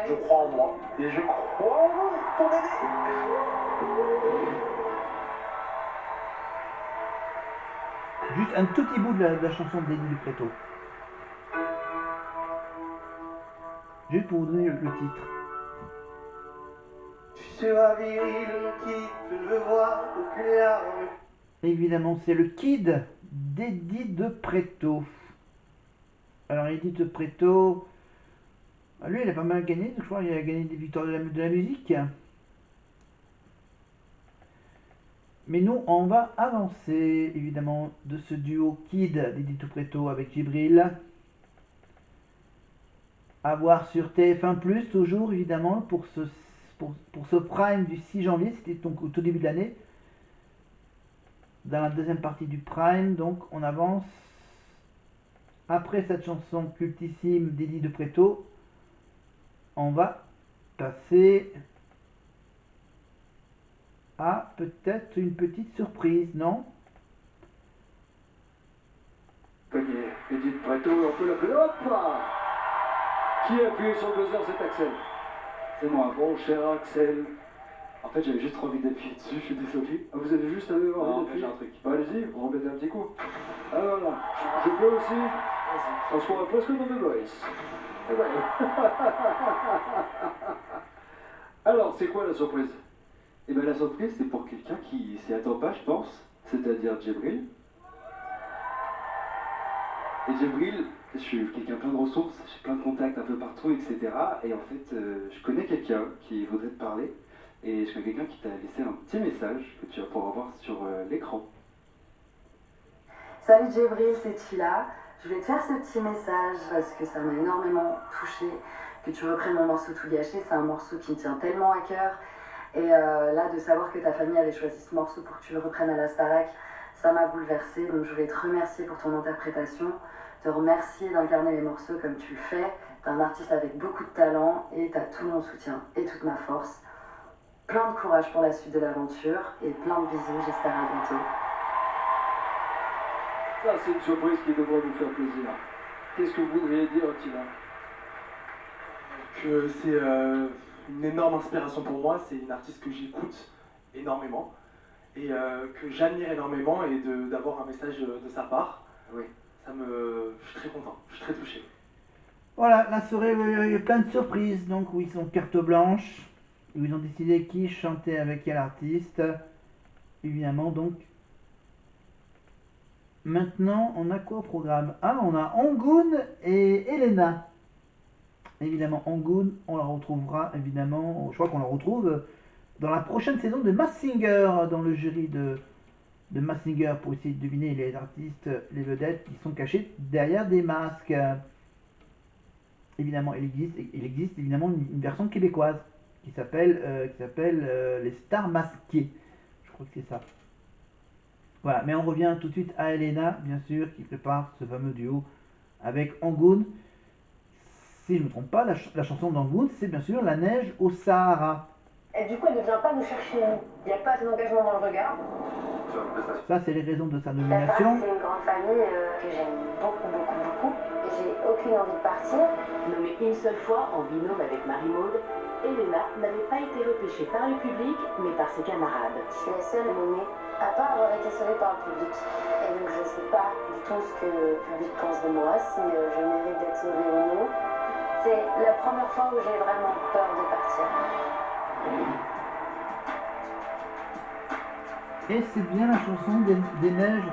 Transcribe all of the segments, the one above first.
Je crois en moi. Et je crois en vous pour m'aider. Juste un tout petit bout de la chanson d'Eddie Dupréto. Juste pour vous donner le titre. Sur un viril qui je vois aucune larme. Évidemment, c'est le Kid d'Eddie Dupréto. Alors, Eddie Dupréto, lui, il a pas mal gagné. Je crois qu'il a gagné des victoires de la musique. Mais nous, on va avancer, évidemment, de ce duo Kid d'Eddie Dupréto avec Djibril. À voir sur TF1+, toujours, évidemment, pour ce prime du 6 janvier. C'était donc au tout début de l'année. Dans la deuxième partie du prime, donc, on avance. Après cette chanson cultissime d'Eddie Dupréto, on va passer à peut-être une petite surprise, non? Gagné, Eddie Dupréto, on peut l'appeler. Hop là! Qui a appuyé sur le buzzer, c'est Axel? C'est moi, mon cher Axel. En fait, j'avais juste envie d'appuyer dessus, je suis désolé. Ah, vous avez juste envie d'appuyer? J'ai un truc. Bah, allez-y, vous remettez un petit coup. Ah, voilà. Je peux aussi. On se croirait presque dans The Voice. Ouais. Alors, c'est quoi la surprise? Eh ben, la surprise, c'est pour quelqu'un qui s'y attend pas, je pense. C'est-à-dire Djibril. Et Djibril, je suis quelqu'un plein de ressources, j'ai plein de contacts un peu partout, etc. Et en fait, je connais quelqu'un qui voudrait te parler. Et je connais quelqu'un qui t'a laissé un petit message que tu vas pouvoir voir sur l'écran. Salut Djibril, c'est Chila. Je voulais te faire ce petit message parce que ça m'a énormément touchée. Que tu reprennes mon morceau Tout gâché, c'est un morceau qui me tient tellement à cœur. Et là, de savoir que ta famille avait choisi ce morceau pour que tu le reprennes à la Starac, ça m'a bouleversée. Donc je voulais te remercier pour ton interprétation, te remercier d'incarner les morceaux comme tu le fais. T'es un artiste avec beaucoup de talent et t'as tout mon soutien et toute ma force. Plein de courage pour la suite de l'aventure et plein de bisous, j'espère à bientôt. Ça, c'est une surprise qui devrait nous faire plaisir. Qu'est-ce que vous voudriez dire, Tina? Que c'est une énorme inspiration pour moi, c'est une artiste que j'écoute énormément et que j'admire énormément et d'avoir un message de sa part, Oui. je suis très content, je suis très touché. Voilà, la soirée, il y a plein de surprises, donc où ils sont carte blanche, où ils ont décidé qui chantait avec quel artiste, évidemment, donc. Maintenant, on a quoi au programme? Ah, on a Angoun et Elena. Évidemment, Angoun, on la retrouvera, évidemment, je crois qu'on la retrouve dans la prochaine saison de Masked Singer, dans le jury de Masked Singer, pour essayer de deviner les artistes, les vedettes qui sont cachés derrière des masques. Évidemment, il existe évidemment une version québécoise qui s'appelle Les Stars Masquées. Je crois que c'est ça. Voilà, mais on revient tout de suite à Elena, bien sûr, qui prépare ce fameux duo avec Angoun. Si je ne me trompe pas, la chanson d'Angoun, c'est bien sûr La neige au Sahara. Et du coup, elle ne vient pas nous chercher nous. Il n'y a pas assez d'engagement dans le regard. Ça, c'est les raisons de sa La nomination. Starac, c'est une grande famille que j'aime beaucoup, beaucoup, beaucoup. Et j'ai aucune envie de partir. Nommée une seule fois en binôme avec Marie-Maude, Elena n'avait pas été repêchée par le public, mais par ses camarades. Je suis la seule nommée à pas avoir été sauvée par le public. Et donc, je ne sais pas du tout ce que le public pense de moi, si je mérite d'être sauvée ou non. C'est la première fois où j'ai vraiment peur de partir. Et c'est bien la chanson des neiges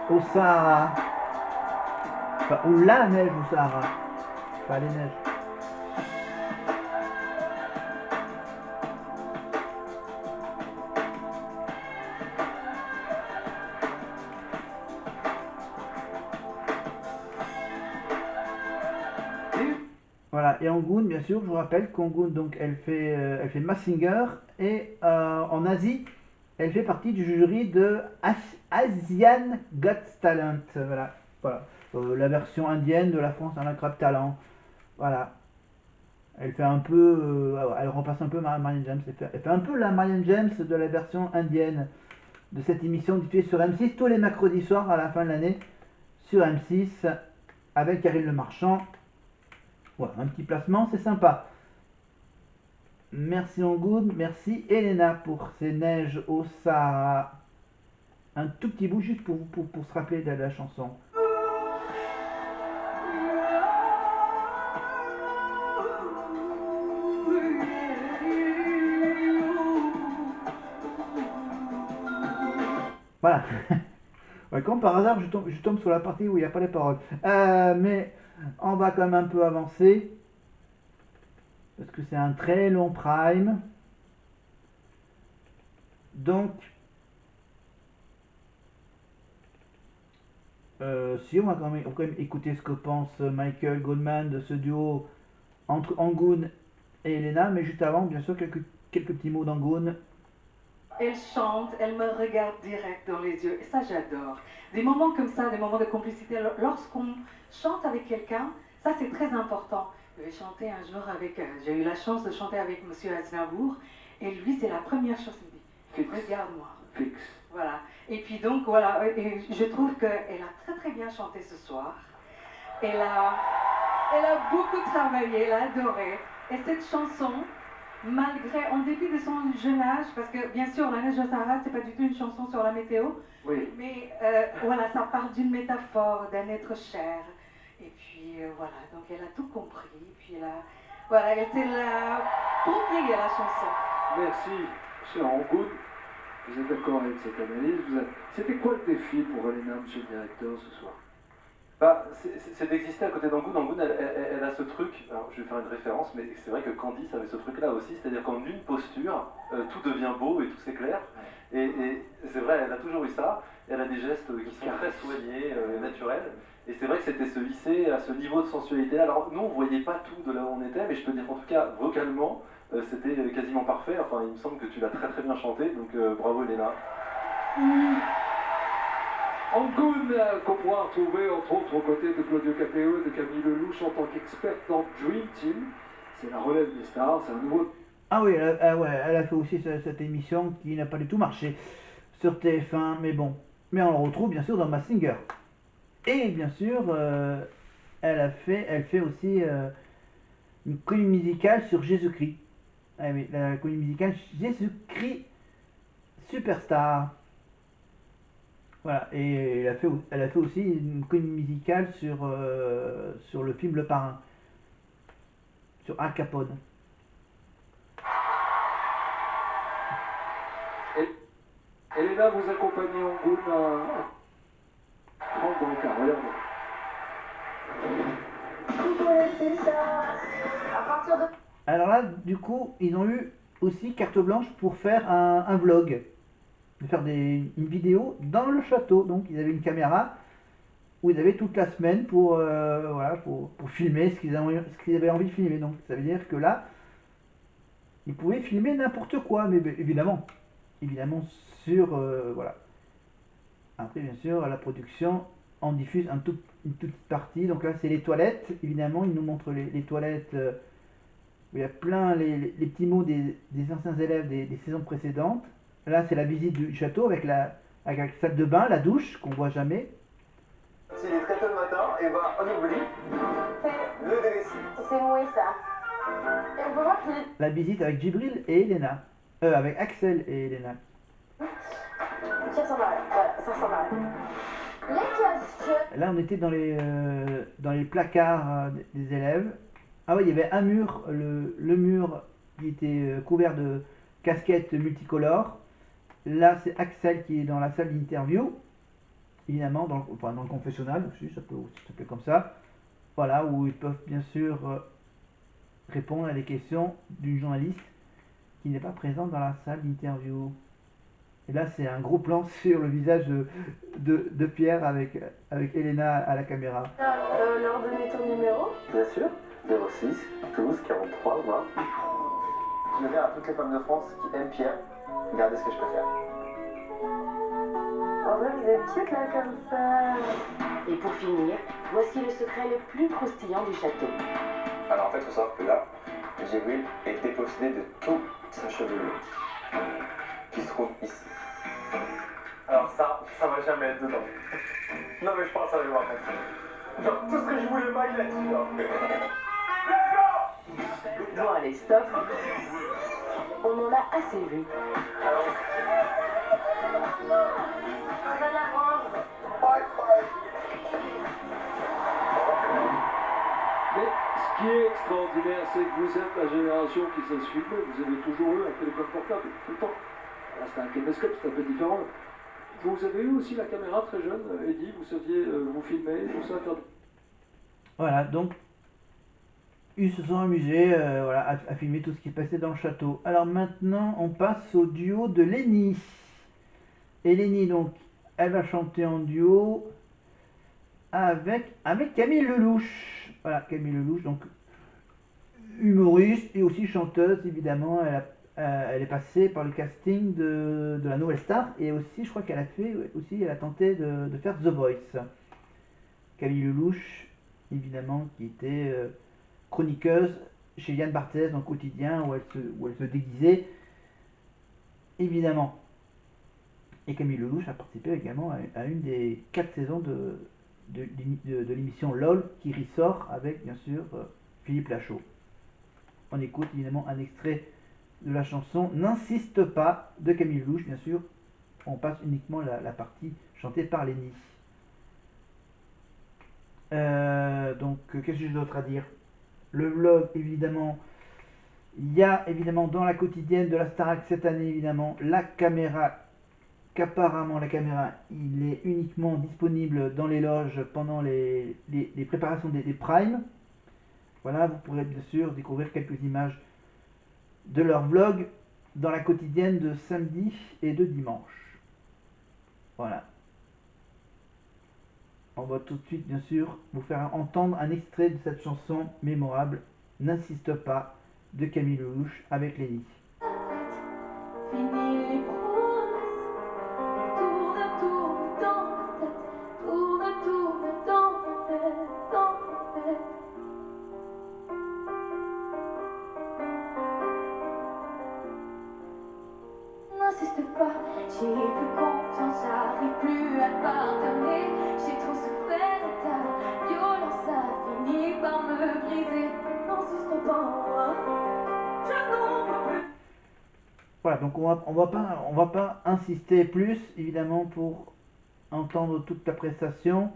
au Sahara. Enfin, ou la neige au Sahara. Pas les neiges. Voilà, et Angoun, bien sûr, je vous rappelle qu'Angoun, donc, elle fait Masked Singer, et en Asie, elle fait partie du jury de Asian Got Talent. Voilà. La version indienne de la France à l'Incroyable Talent. Voilà. Elle fait un peu. Elle remplace un peu Marianne James. Elle fait un peu la Marianne James de la version indienne de cette émission diffusée sur M6 tous les mercredis soirs à la fin de l'année sur M6 avec Karine Le Marchand. Voilà, un petit placement, c'est sympa. Merci Angoun, merci Elena pour ces neiges au Sahara. Un tout petit bout juste pour se rappeler de la chanson. Voilà. Ouais, comme par hasard, je tombe sur la partie où il n'y a pas les paroles. Mais on va quand même un peu avancer. Parce que c'est un très long prime. Donc, si on va quand même écouter ce que pense Michael Goldman de ce duo entre Angoun et Elena. Mais juste avant, bien sûr, quelques petits mots d'Angoun. Elle chante, elle me regarde direct dans les yeux, et ça j'adore. Des moments comme ça, des moments de complicité, lorsqu'on chante avec quelqu'un, ça c'est très important. J'ai chanté un jour avec, j'ai eu la chance de chanter avec Monsieur Aznavour, et lui c'est la première chose qu'il me dit, regarde-moi. Fixe. Voilà, et puis donc voilà, et je trouve qu'elle a très très bien chanté ce soir. Elle a beaucoup travaillé, elle a adoré, et cette chanson, malgré, en dépit de son jeune âge, parce que bien sûr la neige au Sahara c'est pas du tout une chanson sur la météo, Oui. mais voilà, ça part d'une métaphore, d'un être cher, et puis voilà, donc elle a tout compris, et puis voilà, elle était là pour briller la chanson. Merci, cher Angoun. Vous êtes d'accord avec cette analyse? C'était quoi le défi pour Elena, monsieur le directeur, ce soir? Bah, c'est d'exister à côté d'Angoun. Angoun, elle a ce truc, alors je vais faire une référence, mais c'est vrai que Candice avait ce truc-là aussi, c'est-à-dire qu'en une posture, tout devient beau et tout s'éclaire. Et c'est vrai, elle a toujours eu ça. Elle a des gestes qui sont très soignés, naturels. Et c'est vrai que c'était se hisser à ce niveau de sensualité-là. Alors nous, on ne voyait pas tout de là où on était, mais je peux dire qu'en tout cas, vocalement, c'était quasiment parfait. Enfin, il me semble que tu l'as très très bien chanté, donc bravo Elena. Angoun, qu'on pourra retrouver entre autres aux côtés de Claudio Capéo et de Camille Lelouch en tant qu'experte dans Dream Team. C'est la relève des stars, c'est un nouveau... Ah oui, ouais, elle a fait aussi cette émission qui n'a pas du tout marché sur TF1, mais bon. Mais on le retrouve bien sûr dans Masked Singer. Et bien sûr, elle fait aussi une comédie musicale sur Jésus-Christ. Ah oui, la comédie musicale Jésus-Christ Superstar. Voilà, et elle a fait aussi une comédie musicale sur le film Le Parrain, sur Al Capone. Elena, vous accompagnez Angoun à prendre dans le car, regardez. Alors là, du coup, ils ont eu aussi carte blanche pour faire un vlog, de faire une vidéo dans le château. Donc ils avaient une caméra où ils avaient toute la semaine pour filmer ce qu'ils avaient envie de filmer. Donc ça veut dire que là, ils pouvaient filmer n'importe quoi, mais évidemment sur voilà. Après bien sûr la production en diffuse une toute petite partie. Donc là c'est les toilettes. Évidemment ils nous montrent les toilettes. Où il y a plein les petits mots des anciens élèves des saisons précédentes. Là c'est la visite du château avec la salle de bain, la douche qu'on voit jamais. S'il est très tôt le matin, et bah on oublie le dressing. C'est mouillé ça. Et on peut voir qu'il est... La visite avec Djibril et Elena. Avec Axel et Elena. Qui ressemble à rien. Voilà, ça ressemble à rien. Les casques. Là on était dans les placards des élèves. Ah oui, il y avait un mur, le mur qui était couvert de casquettes multicolores. Là c'est Axel qui est dans la salle d'interview. Évidemment, dans le confessionnal aussi, ça peut aussi s'appeler comme ça. Voilà, où ils peuvent bien sûr répondre à des questions du journaliste qui n'est pas présent dans la salle d'interview. Et là, c'est un gros plan sur le visage de Pierre avec Elena à la caméra. Leur donner ton numéro. Bien sûr, 06 12 43 20. Je vais dire à toutes les femmes de France qui aiment Pierre, regardez ce que je peux faire. En vrai, vous êtes cute là comme ça. Et pour finir, voici le secret le plus croustillant du château. Alors en fait, il faut savoir que là, Djibril est dépossédé de toute sa chevelure qui se trouve ici. Alors ça va jamais être dedans. Non mais je pense sérieusement en fait. Genre tout ce que je voulais pas, il a dit genre. Let's go! Bon, allez, stop. On en a assez vu. On va la rendre. Mais ce qui est extraordinaire, c'est que vous êtes la génération qui sait se filmer. Vous avez toujours eu un téléphone portable, tout le temps. Là, c'est un caméscope, c'est un peu différent. Vous avez eu aussi la caméra très jeune, Eddie, vous saviez vous filmer, tout ça, faire... Voilà, donc ils se sont amusés voilà, à filmer tout ce qui se passait dans le château. Alors maintenant, on passe au duo de Lenny. Et Lenny, donc, elle va chanter en duo avec Camille Lelouch. Voilà, Camille Lelouch, donc humoriste et aussi chanteuse, évidemment. Elle est passée par le casting de la Nouvelle Star et aussi, je crois qu'elle a fait, aussi, elle a tenté de faire The Voice. Camille Lelouch, évidemment, qui était chroniqueuse chez Yann Barthès dans le quotidien où elle se déguisait, évidemment. Et Camille Lelouch a participé également à une des 4 saisons de l'émission LOL qui ressort avec, bien sûr, Philippe Lachaud. On écoute évidemment un extrait de la chanson N'insiste pas de Camille Lelouch, bien sûr. On passe uniquement la partie chantée par Lenny. Donc, qu'est-ce que j'ai d'autre à dire? Le vlog, évidemment. Il y a évidemment dans la quotidienne de la Starac cette année, évidemment, la caméra. Qu'apparemment, la caméra, il est uniquement disponible dans les loges pendant les préparations des primes. Voilà, vous pourrez bien sûr découvrir quelques images de leur vlog dans la quotidienne de samedi et de dimanche. Voilà. On va tout de suite, bien sûr, vous faire entendre un extrait de cette chanson mémorable, N'insiste pas, de Camille Lelouch avec Lenny. Fini les promesses, tourne dans ma tête, tourne dans ma tête, dans ma tête. N'insiste pas, j'ai plus confiance, j'arrive plus à pardonner. J'ai trop souffert et ta violence a fini par me briser. N'insiste pas, je n'en peux plus. Voilà, donc on va pas insister plus, évidemment, pour entendre toute la prestation,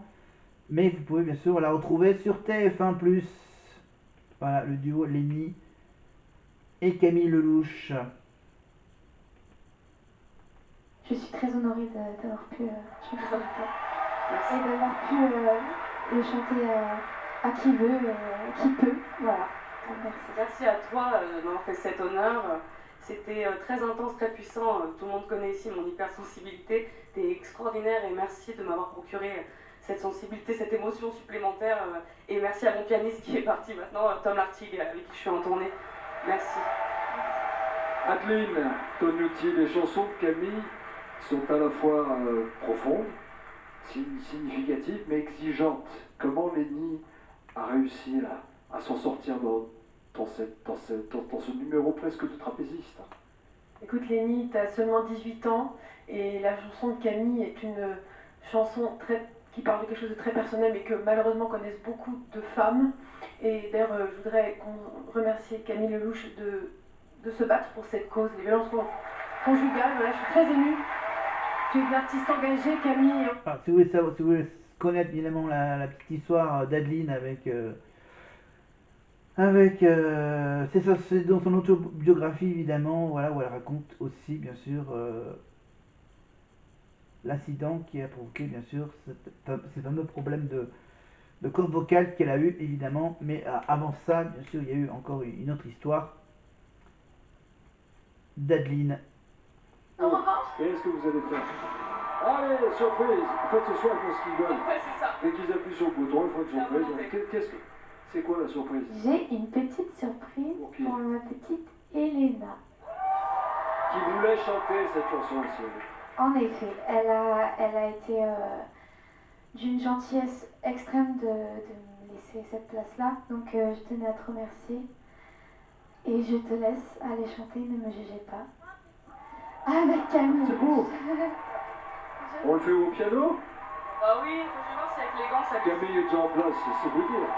mais vous pouvez bien sûr la retrouver sur TF1+. Voilà, le duo Lenny et Camille Lelouch. Je suis très honorée d'avoir pu chanter ça et d'avoir pu le chanter à qui veut, qui peut. Voilà. Donc, merci. Merci à toi d'avoir fait cet honneur. C'était très intense, très puissant. Tout le monde connaît ici mon hypersensibilité. T'es extraordinaire et merci de m'avoir procuré cette sensibilité, cette émotion supplémentaire. Et merci à mon pianiste qui est parti maintenant, Tom Lartigue, avec qui je suis en tournée. Merci. Adeline Tognuti, les chansons de Camille sont à la fois profondes, significatives, mais exigeantes. Comment Lenny a réussi à s'en sortir dans ce numéro presque de trapéziste? Écoute Lenny, tu as seulement 18 ans et la chanson de Camille est une chanson qui parle de quelque chose de très personnel mais que malheureusement connaissent beaucoup de femmes. Et d'ailleurs, je voudrais remercier Camille Lelouch de se battre pour cette cause, les violences conjugales. Voilà, je suis très émue. Tu es une artiste engagée, Camille. Alors, si vous voulez connaître évidemment la petite histoire d'Adeline c'est dans son autobiographie évidemment, voilà, où elle raconte aussi bien sûr l'incident qui a provoqué bien sûr ces fameux problèmes de corde vocale qu'elle a eu évidemment, mais avant ça bien sûr il y a eu encore une autre histoire d'Adeline. Qu'est-ce que vous allez faire? Allez, surprise! En fait, ce soir, ils font ce qu'ils veulent. Ouais, c'est ça. Dès qu'ils appuient sur le bouton, ils font une surprise. C'est quoi la surprise? J'ai une petite surprise pour ma petite Elena. Qui voulait chanter cette chanson aussi. En effet, elle a été d'une gentillesse extrême de me laisser cette place-là. Donc je tenais à te remercier. Et je te laisse aller chanter, ne me jugez pas. Avec Camille. C'est beau. On le fait au piano? Bah oui, faut que je vais voir si avec les gants ça Camille est déjà en place, c'est vous dire.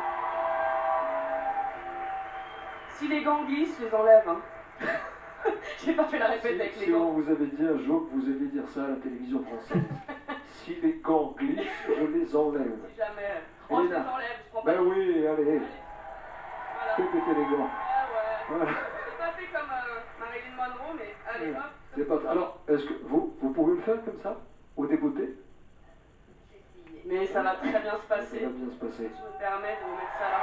Si les gants glissent, je les enlève. Hein. J'ai pas fait la répète avec les Si gants. on vous avait dit un jour que vous alliez dire ça à la télévision française, si les gants glissent, je les enlève. Si jamais. Oh, je les Elena. enlève, je prends pas. Ben oui, allez. Voilà. Fais péter les gants. Ah ouais. Voilà. J'ai pas fait comme Marilyn Monroe, mais allez, hop. C'est pas... Alors, est-ce que vous pouvez le faire comme ça, au débeauté? Mais ça va très bien se passer. Ça va bien se passer. Je me permets de vous mettre ça là.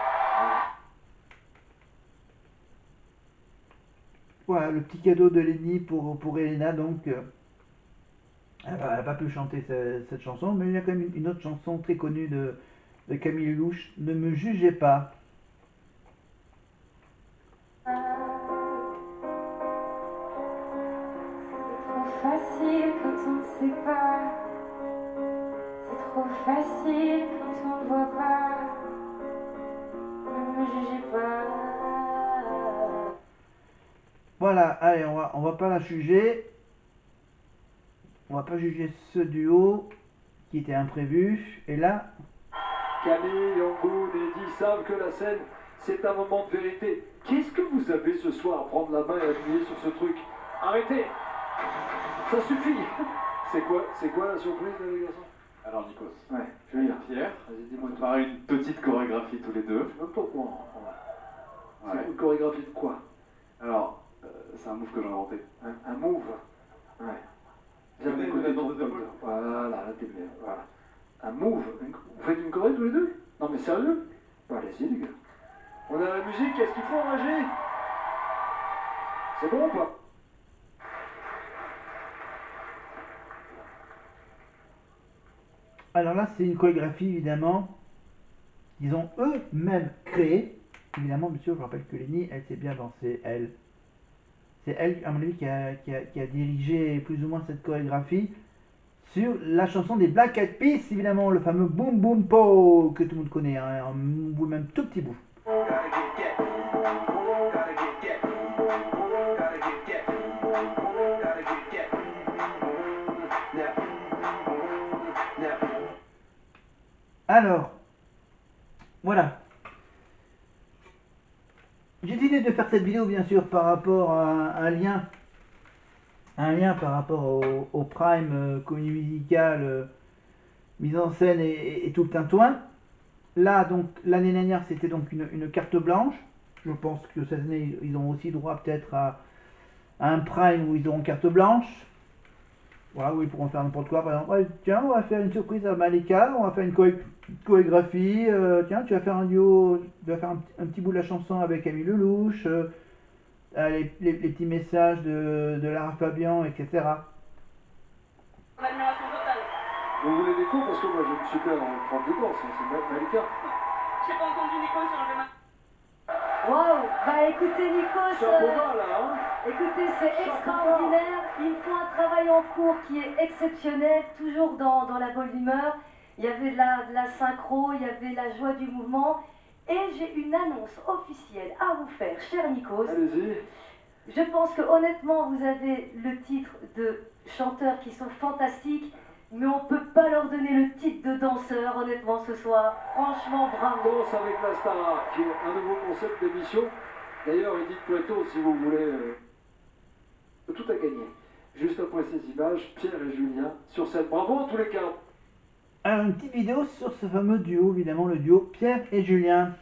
Voilà, le petit cadeau de Lenny pour Elena, donc elle n'a pas pu chanter cette chanson, mais il y a quand même une autre chanson très connue de Camille Lelouch, Ne me jugez pas. C'est trop facile quand on ne sait pas. C'est trop facile quand on ne voit pas. Ne me jugez pas. Voilà, allez, on va pas la juger. On va pas juger ce duo qui était imprévu. Et là, Camille, Angoun et Eddie savent que la scène, c'est un moment de vérité. Qu'est-ce que vous avez ce soir à prendre la main et appuyer sur ce truc? Arrêtez! Ça suffit! C'est quoi la surprise, les garçons? Alors Nikos, Ouais, Julien. Pierre, Vas-y, on dis-moi tout. prépare une petite chorégraphie tous les deux. Je sais même pas quoi. Ouais. C'est une chorégraphie de quoi? Alors, c'est un move que j'ai inventé. Un move? Ouais. Viens Venez, m'écouter venez dans ton deux pote. épaules. Voilà, là t'es bien. Voilà. Un move? Vous faites une choré tous les deux? Non mais sérieux? Bah allez-y les gars. On a la musique, qu'est-ce qu'il faut enrager? C'est bon ou pas? alors là, c'est une chorégraphie évidemment qu'ils ont eux-mêmes créée. Évidemment, monsieur, je rappelle que Lenny, elle sait bien danser, elle. C'est elle, à mon avis, qui a dirigé plus ou moins cette chorégraphie sur la chanson des Black Eyed Peas, évidemment, le fameux Boom Boom Po que tout le monde connaît, hein, un bout, même tout petit bout. Alors, voilà. J'ai décidé de faire cette vidéo, bien sûr, par rapport à un lien par rapport au Prime, comédie musicale, mise en scène et tout le tintouin. Là, donc, l'année dernière, c'était donc une carte blanche. Je pense que cette année, ils ont aussi droit peut-être à un Prime où ils auront carte blanche. Voilà, où ils pourront faire n'importe quoi. Par exemple, ouais, tiens, on va faire une surprise à Malika, on va faire une chorégraphie. Tiens, tu vas faire un duo, tu vas faire un petit bout de la chanson avec Camille Lelouch. Les petits messages de Lara Fabian, etc. Admiration totale. Vous voulez des cours? Parce que moi j'ai une super prof de danse, hein, c'est Malika. J'ai pas entendu Nico, j'ai enlevé ma... Waouh, bah écoutez Nikos, Chapeau bas là, hein? écoutez c'est extraordinaire, il faut un travail en cours qui est exceptionnel, toujours dans la bonne humeur. Il y avait de la synchro, il y avait la joie du mouvement. Et j'ai une annonce officielle à vous faire, cher Nikos. Allez-y. Je pense que honnêtement vous avez le titre de chanteurs qui sont fantastiques, mais on peut pas leur donner le titre de danseur honnêtement ce soir. Franchement bravo. Danse avec la star, qui est un nouveau concept d'émission. D'ailleurs, Edith Poitot, si vous voulez, tout a gagné. Juste après ces images, Pierre et Julien sur scène. Bravo en tous les cas. Alors, une petite vidéo sur ce fameux duo, évidemment, le duo Pierre et Julien.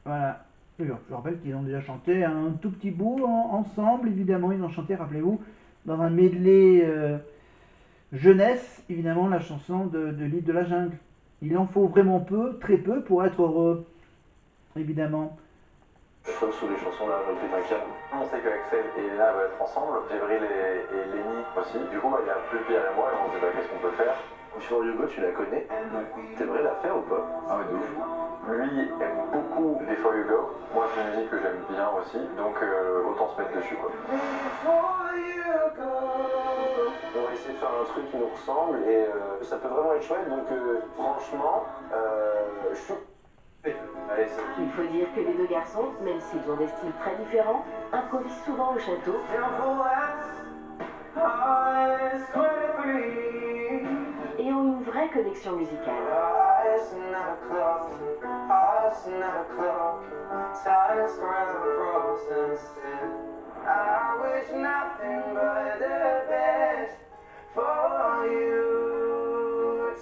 Voilà. Je rappelle qu'ils ont déjà chanté un tout petit bout ensemble, évidemment. Ils ont chanté, rappelez-vous, dans un medley jeunesse, évidemment, la chanson de L'île de la jungle. Il en faut vraiment peu, très peu, pour être heureux, évidemment. Comme sous les chansons là, je répète un câble. On sait qu'Axel et Elena vont être ensemble, Gévril et Lenny aussi. Du coup, il n'y a plus Pierre et moi, et on se dit qu'est-ce qu'on peut faire. Sur Hugo, tu la connais? T'aimerais la faire ou pas? Ah ouais, de ouf. Lui aime beaucoup Before You Go. Moi, c'est une musique que j'aime bien aussi, donc autant se mettre dessus quoi. On va essayer de faire un truc qui nous ressemble et ça peut vraiment être chouette, donc franchement, je suis... Allez, c'est... Il faut dire que les deux garçons, même s'ils ont des styles très différents, improvisent souvent au château. Et ont une vraie vraie connexion musicale.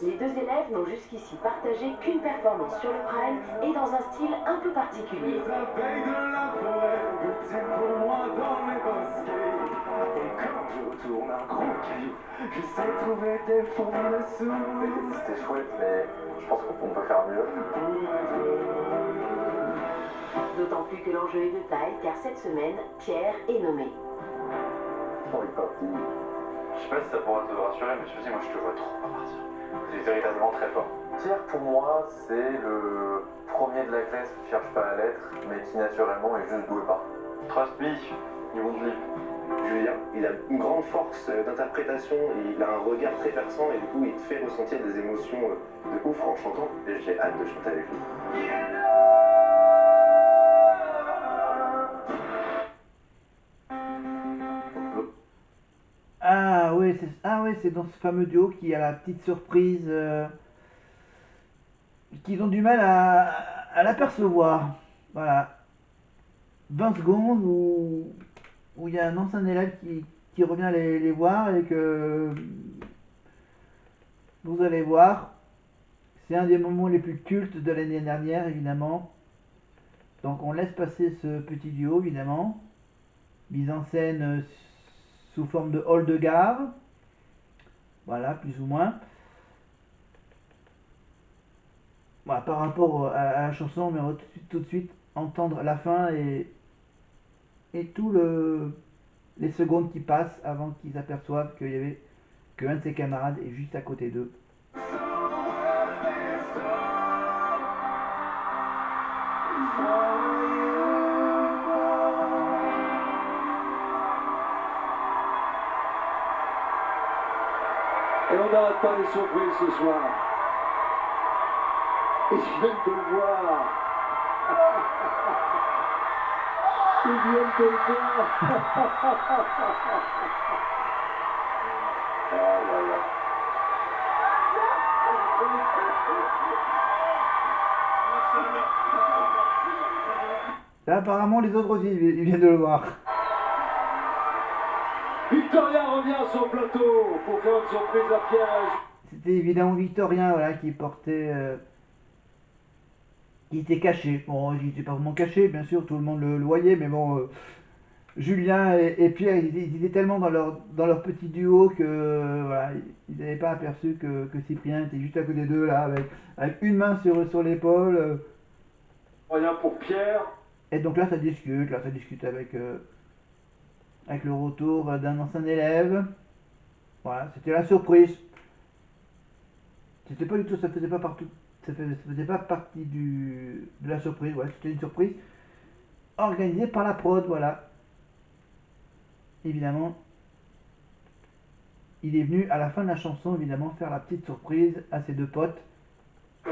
Les deux élèves n'ont jusqu'ici partagé qu'une performance sur le Prime et dans un style un peu particulier. C'était chouette, mais je pense qu'on peut faire mieux. D'autant plus que l'enjeu est de taille, car cette semaine, Pierre est nommé. Oui, papy. Je sais pas si ça pourra te rassurer, mais je me dis, moi je te vois trop pas partir. Il est véritablement très fort. Pierre, pour moi, c'est le premier de la classe qui cherche pas à l'être, mais qui naturellement est juste doué par. Trust me, you won't live. Julien, il a une grande force d'interprétation, il a un regard très perçant et du coup il te fait ressentir des émotions de ouf en chantant et j'ai hâte de chanter avec lui. Ah oui, c'est dans ce fameux duo qu'il y a la petite surprise qu'ils ont du mal à l'apercevoir. Voilà. 20 secondes où il y a un ancien élève qui revient les voir et que vous allez voir, c'est un des moments les plus cultes de l'année dernière évidemment. Donc on laisse passer ce petit duo évidemment, mise en scène sous forme de hall de gare, voilà plus ou moins. Voilà, par rapport à la chanson, mais on va tout de suite entendre la fin et tout les secondes qui passent avant qu'ils s'aperçoivent qu'il y avait qu'un de ses camarades est juste à côté d'eux. Et on n'arrête pas les surprises ce soir. Et je viens de le voir. Ils viennent de le voir. Oh là là. Là, apparemment, les autres aussi, ils viennent de le voir. Victoria revient sur le plateau pour faire une surprise à Pierre. C'était évidemment Victorien, voilà, qui portait... qui était caché. Bon, il n'était pas vraiment caché, bien sûr, tout le monde le voyait, mais bon... Julien et Pierre, ils étaient tellement dans leur petit duo que voilà, ils n'avaient pas aperçu que Cyprien était juste à côté d'eux, là, avec une main sur l'épaule. Rien pour Pierre. Et donc là, ça discute avec le retour d'un ancien élève. Voilà, c'était la surprise. C'était pas du tout, ça faisait pas partie de la surprise. Ouais, c'était une surprise organisée par la prod, voilà. Évidemment, il est venu à la fin de la chanson, évidemment, faire la petite surprise à ses deux potes. Et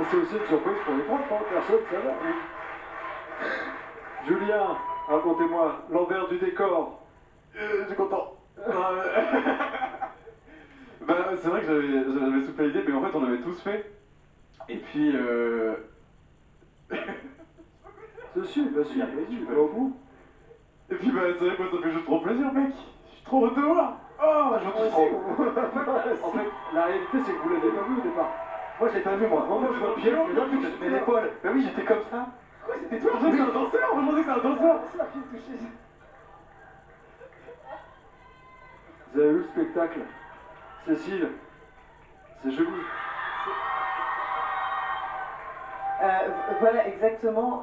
c'est aussi une surprise pour les profs, hein, personne ne savait. Julien, racontez-moi l'envers du décor. Je suis content. Bah, c'est vrai que j'avais soufflé l'idée, mais en fait on l'avait tous fait. Et puis Ceci, bah si, tu vas au bout. Et puis bah c'est vrai que moi ça fait juste trop plaisir mec. Je suis trop heureux de te voir. Oh, je me trop. En fait, la réalité c'est que vous l'avez pas vu au départ. Moi je l'ai pas vu moi. Moi je vois Pierre, je mets l'épaule. Bah oui j'étais comme ça. Quoi c'était toi? Je pensais que c'était un danseur. Je pensais que c'était un danseur. Vous avez vu le spectacle? Cécile, c'est joli. Voilà exactement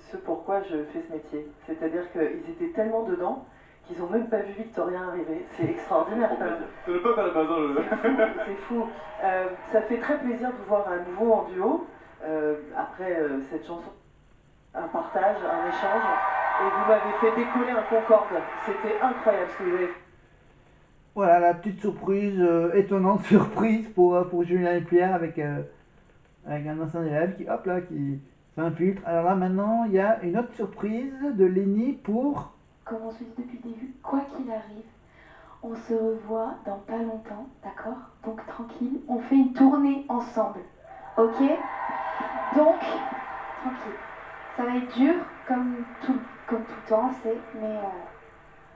ce pourquoi je fais ce métier. C'est-à-dire qu'ils étaient tellement dedans qu'ils n'ont même pas vu Victorien arriver. C'est extraordinaire. C'est le peuple à la base. C'est fou. Ça fait très plaisir de vous voir à nouveau en duo. Après cette chanson, un partage, un échange. Et vous m'avez fait décoller un Concorde. C'était incroyable ce que vous avez fait. Voilà la petite surprise, étonnante surprise pour Julien et Pierre avec un ancien élève qui, hop là, qui s'infiltre. Alors là maintenant, il y a une autre surprise de Lenny pour... Comme on se dit depuis le début, quoi qu'il arrive, on se revoit dans pas longtemps, d'accord? Donc tranquille, on fait une tournée ensemble, ok? Donc, tranquille. Ça va être dur, comme tout le temps, c'est, mais